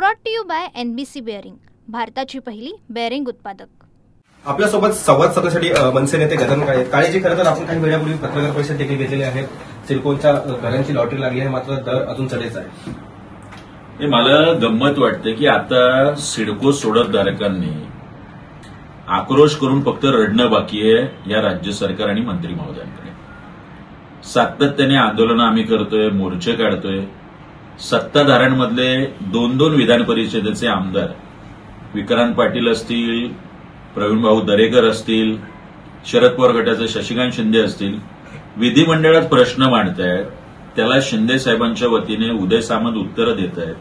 Brought to you by NBC bearing, भारताची पहिली bearing उत्पादक. आपल्यासोबत संवाद साधण्यासाठी मनसे नेते गजानन काळेजी. खरं तर आपण काही वेळापूर्वी पत्रकार परिषद देखील घेतलेली आहे. सिडकोच्या घरांची लॉटरी लागली आहे, मात्र दर अजून चढायचा आहे. मला गंमत वाटते की आता सिडको सोडतधारकांनी आक्रोश करून फक्त रडणं बाकी आहे या राज्य सरकार आणि मंत्री महोदयांकडे. सातत्याने आंदोलनं आम्ही करतोय, मोर्चे काढतोय. सत्ताधाऱ्यांमधले दोन विधान परिषदेचे आमदार विक्रांत पाटील असतील, प्रवीण भाऊ दरेकर असतील, शरद पवार गटाचे शशिकांत शिंदे असतील, विधिमंडळात प्रश्न मांडतायत. त्याला शिंदे साहेबांच्या वतीने उदय सामंत उत्तरं देत आहेत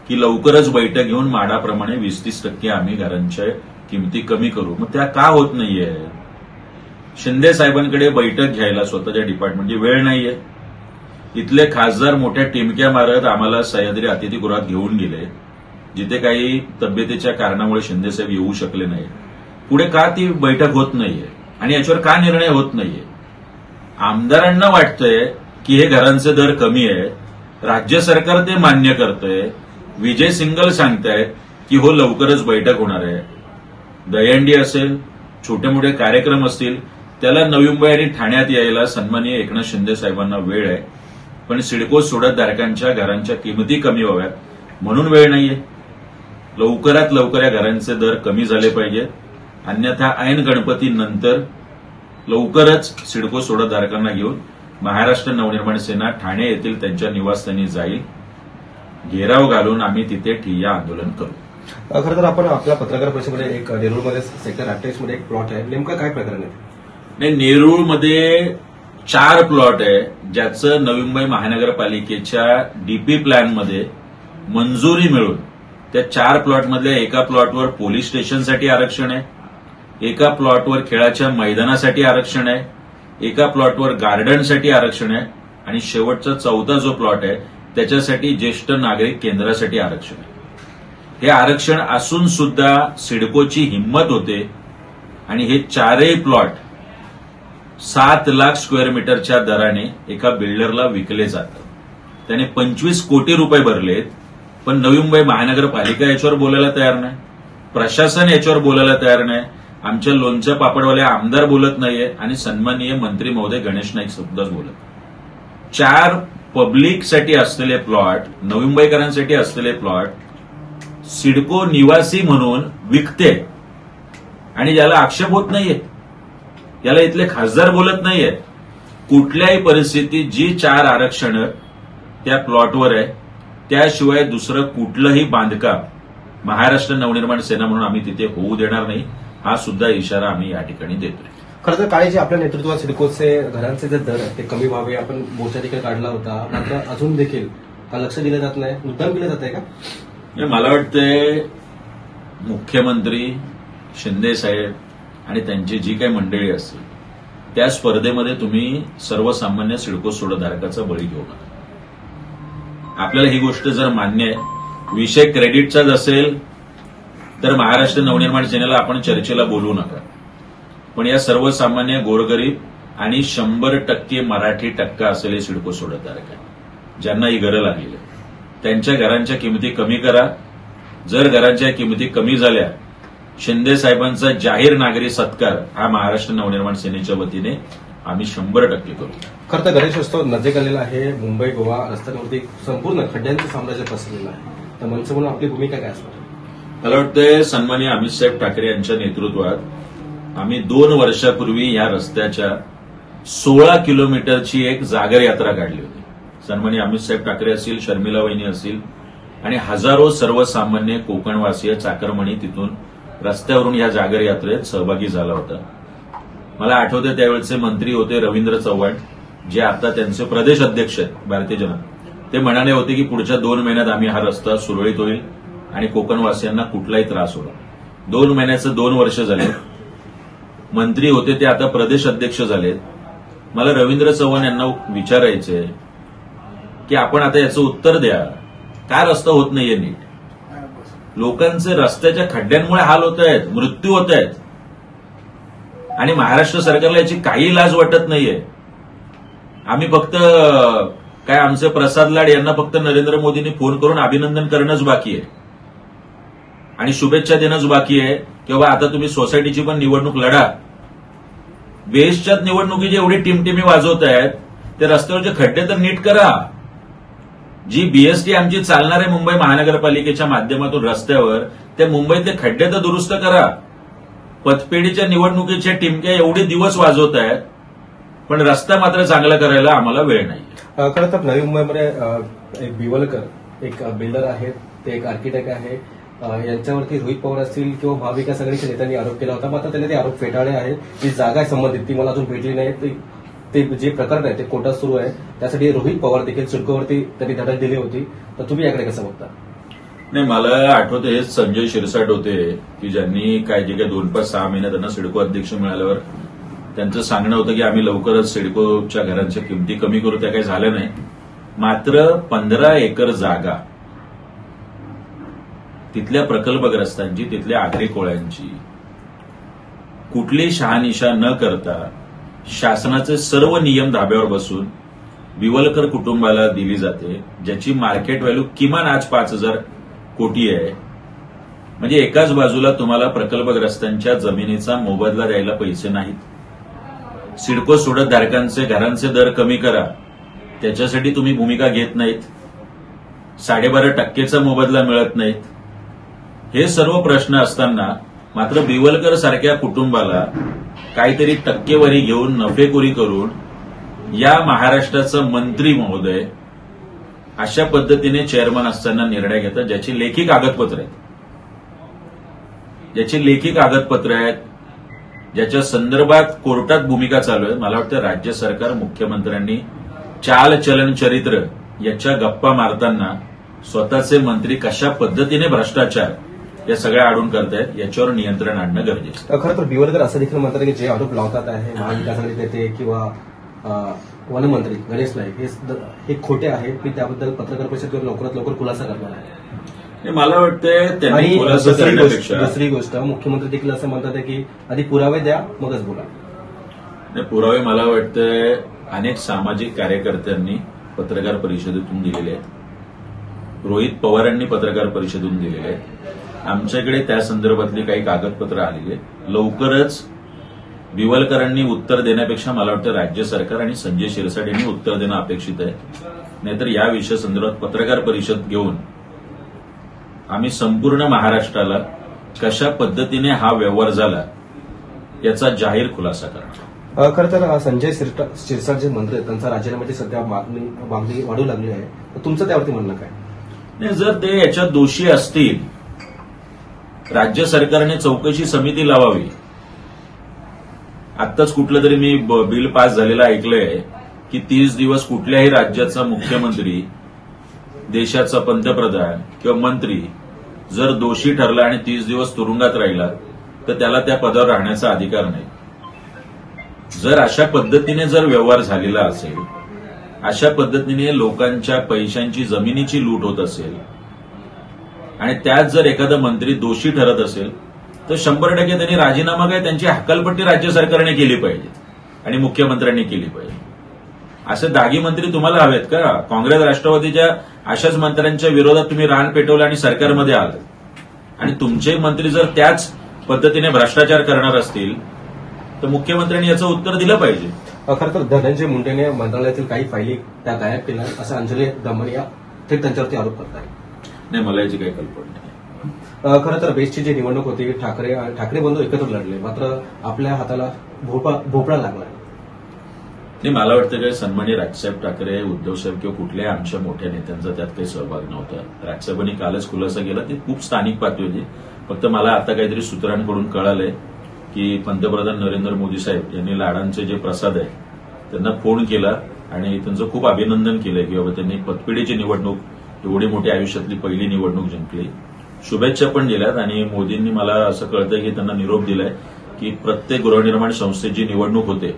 की लवकरच बैठक घेऊन माडाप्रमाणे 20-30% आम्ही घरांच्या किमती कमी करू. मग त्या का होत नाहीये? शिंदे साहेबांकडे बैठक घ्यायला स्वतःच्या डिपार्टमेंटची वेळ नाहीये. इथले खासदार मोठ्या टिमक्या मारत आम्हाला सह्याद्री अतिथीगृहात घेऊन गेले, जिथे काही तब्येतीच्या कारणामुळे शिंदेसाहेब येऊ शकले नाही. पुढे का ती बैठक होत नाहीये आणि याच्यावर का निर्णय होत नाहीये? आमदारांना वाटतंय की हे घरांचे दर कमी आहे, राज्य सरकार ते मान्य करतंय. विजय सिंगल सांगतायत की हो लवकरच बैठक होणार आहे. दहीहंडी असेल, छोटे मोठे कार्यक्रम असतील, त्याला नवी मुंबई आणि ठाण्यात यायला सन्माननीय एकनाथ शिंदे साहेबांना वेळ आहे. पण सिडको सोडतधारकांच्या घरांच्या किमती कमी व्हाव्यात म्हणून वेळ नाहीये. लवकरात लवकर या घरांचे दर कमी झाले पाहिजेत, अन्यथा ऐन गणपतीनंतर लवकरच सिडको सोडतधारकांना घेऊन महाराष्ट्र नवनिर्माण सेना ठाणे येथील त्यांच्या निवासस्थानी जाईल. घेराव घालून आम्ही तिथे ठिय्या आंदोलन करू. खरं तर आपण आपल्या पत्रकार परिषदेमध्ये एक नेरूळमध्ये सेक्टर 28 मध्ये एक प्लॉट आहे, नेमकं काय प्रकरण आहे? नाही, नेरूळमध्ये 4 प्लॉट आहे, ज्याचं नवी मुंबई महानगरपालिकेच्या डीपी प्लॅनमध्ये मंजुरी मिळून त्या 4 प्लॉटमधल्या एका प्लॉटवर पोलीस स्टेशनसाठी आरक्षण आहे, एका प्लॉटवर खेळाच्या मैदानासाठी आरक्षण आहे, एका प्लॉटवर गार्डनसाठी आरक्षण आहे आणि शेवटचा 4था जो प्लॉट आहे त्याच्यासाठी ज्येष्ठ नागरिक केंद्रासाठी आरक्षण आहे. हे आरक्षण असून सुद्धा सिडकोची हिंमत होते आणि हे 4ही प्लॉट 7 लाख स्क्वेअर मीटरच्या दराने एका बिल्डरला विकले जातात. त्याने 25 कोटी रुपये भरलेत, पण नवी मुंबई महानगरपालिका याच्यावर बोलायला तयार नाही, प्रशासन याच्यावर बोलायला तयार नाही, आमच्या लोणच्या पापडवाले आमदार बोलत नाहीये आणि सन्माननीय मंत्री महोदय गणेश नाईक सुद्धाच बोलत. 4 पब्लिकसाठी असलेले प्लॉट, नवी मुंबईकरांसाठी असलेले प्लॉट सिडको निवासी म्हणून विकते आणि ज्याला आक्षेप होत नाहीये, याला इथले खासदार बोलत नाहीये. कुठल्याही परिस्थितीत जी 4 आरक्षण त्या प्लॉटवर आहे त्याशिवाय दुसरं कुठलंही बांधकाम महाराष्ट्र नवनिर्माण सेना म्हणून आम्ही तिथे होऊ देणार नाही, हा सुद्धा इशारा आम्ही या ठिकाणी देतोय. खरं तर काळेजी, आपल्या नेतृत्वात सिडकोचे घरांचे जे दर आहेत ते कमी व्हावे आपण मोर्चा देखील काढला होता, मात्र अजून देखील लक्ष दिलं जात नाही. मुद्दाम केलं जात आहे का? मला वाटतंय मुख्यमंत्री शिंदे साहेब आणि त्यांची जी काही मंडळी असतील त्या स्पर्धेमध्ये तुम्ही सर्वसामान्य सिडको सोडतधारकाचा बळी घेऊ नका. आपल्याला ही गोष्ट जर मान्य आहे, विषय क्रेडिटचाच असेल तर महाराष्ट्र नवनिर्माण सेनेला आपण चर्चेला बोलवू नका. पण या सर्वसामान्य गोरगरीब आणि 100% मराठी टक्का असलेले सिडको सोडतधारक आहे, ज्यांना ही गरज लागलेली आहे, त्यांच्या घरांच्या किमती कमी करा. जर घरांच्या किमती कमी झाल्या, शिंदे साहेबांचा जाहीर नागरी सत्कार हा महाराष्ट्र नवनिर्माण सेनेच्या वतीने आम्ही 100% करू. खरं तर गणेशोत्सव नजीक आलेला आहे. मुंबई गोवा रस्त्यांवरती संपूर्ण खड्ड्यांचं साम्राज्य पसरलेलं आहे, तर मनसे म्हणून आपली भूमिका काय असणार? मला वाटतंय सन्माननीय अमितसाहेब ठाकरे यांच्या नेतृत्वात आम्ही 2 वर्षापूर्वी या रस्त्याच्या 16 किलोमीटरची एक जागर यात्रा काढली होती. सन्माननीय अमितसाहेब ठाकरे असतील, शर्मिला वहिनी असतील आणि हजारो सर्वसामान्य कोकणवासीय चाकरमणी तिथून रस्त्यावरून या जागर यात्रेत सहभागी झाला होता. मला आठवते त्यावेळेचे मंत्री होते रवींद्र चव्हाण, जे आता त्यांचे प्रदेश अध्यक्ष आहेत भारतीय जनता. ते म्हणाले होते की पुढच्या 2 महिन्यात आम्ही हा रस्ता सुरळीत होईल आणि कोकणवासियांना कुठलाही त्रास होणार. 2 महिन्याचं 2 वर्ष झाले. मंत्री होते ते आता प्रदेश अध्यक्ष झालेत. मला रवींद्र चव्हाण यांना विचारायचंय की आपण आता याचं उत्तर द्या, काय रस्ता होत नाहीये नीट? लोकांचे रस्त्याच्या खड्ड्यांमुळे हाल होत आहेत, मृत्यू होत आहेत आणि महाराष्ट्र सरकारला याची काही लाज वाटत नाहीये. आम्ही फक्त काय आमचे प्रसाद लाड यांना फक्त नरेंद्र मोदींनी फोन करून अभिनंदन करणंच बाकी आहे. आणि शुभेच्छा देणंच बाकी आहे किंवा आता तुम्ही सोसायटीची पण निवडणूक लढा. बेस्टच्या निवडणुकीची एवढी टिमटिमी वाजवत आहेत, ते रस्त्यावरचे खड्डे तर नीट करा. जी बीएसटी आमची चालणार आहे मुंबई महानगरपालिकेच्या माध्यमातून रस्त्यावर, ते मुंबईतले खड्डे तर दुरुस्त करा. पतपेढीच्या निवडणुकीच्या टिमक्या एवढे दिवस वाजवत आहेत, पण रस्ता मात्र चांगला करायला आम्हाला वेळ नाही. खरं तर नवी मुंबईमध्ये एक बिवलकर एक बिल्डर आहेत, ते एक आर्किटेक्ट आहे, यांच्यावरती रोहित पवार असतील किंवा महाविकास आघाडीच्या नेत्यांनी आरोप केला होता. मात्र त्यांनी ते आरोप फेटाळले आहेत. जी जागा आहे संबंधित ती मला अजून भेटली नाही. ते जे प्रकरण आहे ते कोर्टात सुरू आहे. त्यासाठी रोहित पवार देखील सिडकोवरती त्यांनी धडक दिली होती. तर तुम्ही याकडे कसं बघता? नाही, मला आठवतं हेच संजय शिरसाट होते की ज्यांनी काय जे काही 2-5-6 महिने त्यांना सिडको अध्यक्ष मिळाल्यावर त्यांचं सांगणं होतं की आम्ही लवकरच सिडकोच्या घरांच्या किमती कमी करू. त्या काही झाल्या नाही. मात्र 15 एकर जागा तिथल्या प्रकल्पग्रस्तांची, तिथल्या आगरी कोळ्यांची कुठली शहानिशा न करता शासनाचे सर्व नियम धाब्यावर बसून बिवलकर कुटुंबाला दिली जाते, ज्याची मार्केट व्हॅल्यू किमान आज 5,000 कोटी आहे. म्हणजे एकाच बाजूला तुम्हाला प्रकल्पग्रस्तांच्या जमिनीचा मोबदला द्यायला पैसे नाहीत. सिडको सोडत धारकांचे घरांचे दर कमी करा, त्याच्यासाठी तुम्ही भूमिका घेत नाहीत. 12.5% मोबदला मिळत नाहीत. हे सर्व प्रश्न असताना मात्र बिवलकर सारख्या कुटुंबाला काहीतरी टक्केवारी घेऊन नफेखोरी करून या महाराष्ट्राचं मंत्री महोदय अशा पद्धतीने चेअरमन असताना निर्णय घेतात, ज्याची लेखी कागदपत्र आहेत, ज्याच्या संदर्भात कोर्टात भूमिका चालू आहे. मला वाटतं राज्य सरकार, मुख्यमंत्र्यांनी चालचलन चरित्र याच्या गप्पा मारताना स्वतःचे मंत्री कशा पद्धतीने भ्रष्टाचार या सगळ्या आडून करतायत याच्यावर नियंत्रण आणणं गरजेचं. खरं तर बिवलकर असं देखील म्हणतात की जे आरोप लावतात आहे महाविकास आघाडी नेते किंवा वनमंत्री गणेश नाईक हे खोटे आहेत. मी त्याबद्दल पत्रकार परिषदेवर लवकरात लवकर खुलासा करणार आहे. मला वाटतं त्यांनी खुलासा करण्यापेक्षा दुसरी गोष्ट मुख्यमंत्री देखील असं म्हणतात की आधी पुरावे द्या मगच बोला. पुरावे मला वाटतं अनेक सामाजिक कार्यकर्त्यांनी पत्रकार परिषदेतून दिलेले आहेत. रोहित पवारांनी पत्रकार परिषदेतून दिलेले आहेत. आमच्याकडे त्या संदर्भातली काही कागदपत्र आलेली आहेत. लवकरच बिवलकरांनी उत्तर देण्यापेक्षा मला वाटतं राज्य सरकार आणि संजय शिरसाट यांनी उत्तर देणं अपेक्षित आहे. नाहीतर या विषया संदर्भात पत्रकार परिषद घेऊन आम्ही संपूर्ण महाराष्ट्राला कशा पद्धतीने हा व्यवहार झाला याचा जाहीर खुलासा करणार. खरं तर संजय शिरसाट जे मंत्री आहेत त्यांचा राजीनाम्याची सध्या मागणी वाढू लागली आहे. तर तुमचं त्यावरती म्हणणं काय? नाही, जर ते याच्यात दोषी असतील, राज्य सरकारने चौकशी समिती लावावी. आत्ताच कुठलं तरी मी बिल पास झालेलं ऐकलंय की 30 दिवस कुठल्याही राज्याचा मुख्यमंत्री, देशाचा पंतप्रधान किंवा मंत्री जर दोषी ठरला आणि 30 दिवस तुरुंगात राहिला तर त्याला त्या पदावर राहण्याचा अधिकार नाही. जर अशा पद्धतीने जर व्यवहार झालेला असेल, अशा पद्धतीने लोकांच्या पैशांची, जमिनीची लूट होत असेल आणि त्यात जर एखादा मंत्री दोषी ठरत असेल तर 100% त्यांनी राजीनामा काय त्यांची हकालपट्टी राज्य सरकारने केली पाहिजे आणि मुख्यमंत्र्यांनी केली पाहिजे. असे दागी मंत्री तुम्हाला हवेत का? काँग्रेस राष्ट्रवादीच्या अशाच मंत्र्यांच्या विरोधात तुम्ही रान पेटवलं आणि सरकारमध्ये आलं आणि तुमचे मंत्री जर त्याच पद्धतीने भ्रष्टाचार करणार असतील तर मुख्यमंत्र्यांनी याचं उत्तर दिलं पाहिजे. खरं तर धनंजय मुंडेने मंत्रालयातील काही फायली त्या गायब केल्या असं अंजली दमनिया थेट त्यांच्यावरती आरोप करताय. नाही, मला याची काही कल्पना नाही. खरं तर बेस्टची जी निवडणूक होती ठाकरे बंधू एकत्र लढले, मात्र आपल्या हाताला भोपळा लागला. नाही, मला वाटतं काय सन्माननीय राजसाहेब ठाकरे, उद्धवसाहेब किंवा कुठल्याही आमच्या मोठ्या नेत्यांचा त्यात काही सहभाग नव्हता. राजसाहेबांनी कालच खुलासा केला. ती खूप स्थानिक पातळी होती. फक्त मला आता काहीतरी सूत्रांकडून कळालंय की पंतप्रधान नरेंद्र मोदी साहेब यांनी लाडांचे जे प्रसाद आहे त्यांना फोन केला आणि त्यांचं खूप अभिनंदन केलंय की बाबा त्यांनी पतपेढीची निवडणूक, एवढी मोठी आयुष्यातली पहिली निवडणूक जिंकली. शुभेच्छा पण दिल्यात आणि मोदींनी मला असं कळतंय की त्यांना निरोप दिलाय की प्रत्येक गृहनिर्माण संस्थेची निवडणूक होते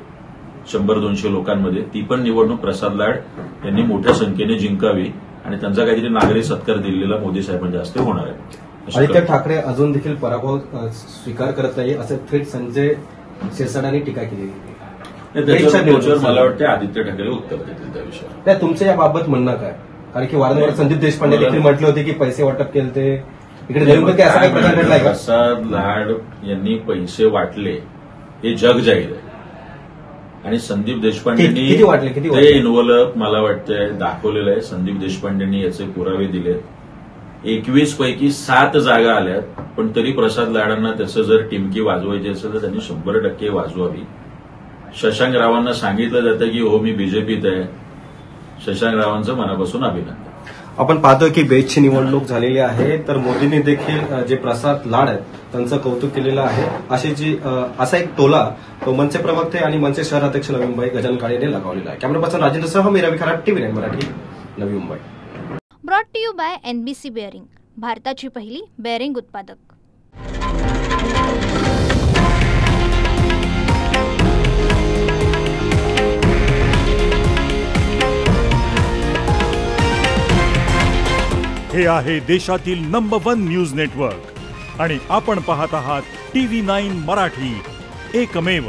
100-200 लोकांमध्ये, ती पण निवडणूक प्रसाद लाड यांनी मोठ्या संख्येने जिंकावी आणि त्यांचा काहीतरी नागरी सत्कार दिलेला मोदी साहेबांच्या हस्ते होणार आहे. आदित्य ठाकरे अजून देखील पराभव स्वीकार करत नाही असं थेट संजय शिरसाटांनी टीका केली. त्याच्यावर मला वाटतं आदित्य ठाकरे उत्तर देतील त्या विषयावर. तुमचं याबाबत म्हणणं काय? कारण की वारंवार संदीप देशपांडे देखील म्हटले होते की पैसे वाटप केले ते इकडे नवी मुंबईत काय असा काही प्रकार घडलाय का? प्रसाद लाड यांनी पैसे वाटले हे जग जाहीर आहे आणि संदीप देशपांडेंनी किती वाटले? ते इन्व्हॉल्व मला वाटतंय दाखवलेलं आहे. संदीप देशपांडेंनी याचे पुरावे दिले. 21 पैकी 7 जागा आल्यात, पण तरी प्रसाद लाडांना त्याचं जर टिमकी वाजवायची असेल तर त्यांनी 100% वाजवावी. शशांक रावांना सांगितलं जातं की हो मी बीजेपीत आहे. शशांक रावांचं मनापासून अभिनंदन. आपण पाहतोय की बेस्टची निवडणूक झालेली आहे, तर मोदींनी देखील जे प्रसाद लाड आहेत त्यांचं कौतुक केलेलं आहे. असा एक टोला तो मनसे प्रवक्ते आणि मनसे शहर अध्यक्ष नवी मुंबई गजानन काळेने लगावलेला आहे. कॅमेरा पर्सन राजेंद्रसह मी Ravi Kharat, TV9 Marathi, Navi Mumbai. Brought to you by NBC bearing, भारताची पहिली बेअरिंग उत्पादक. हे आहे देशातील नंबर 1 न्यूज नेटवर्क आणि आपण पाहत आहात TV9 मराठी, एकमेव.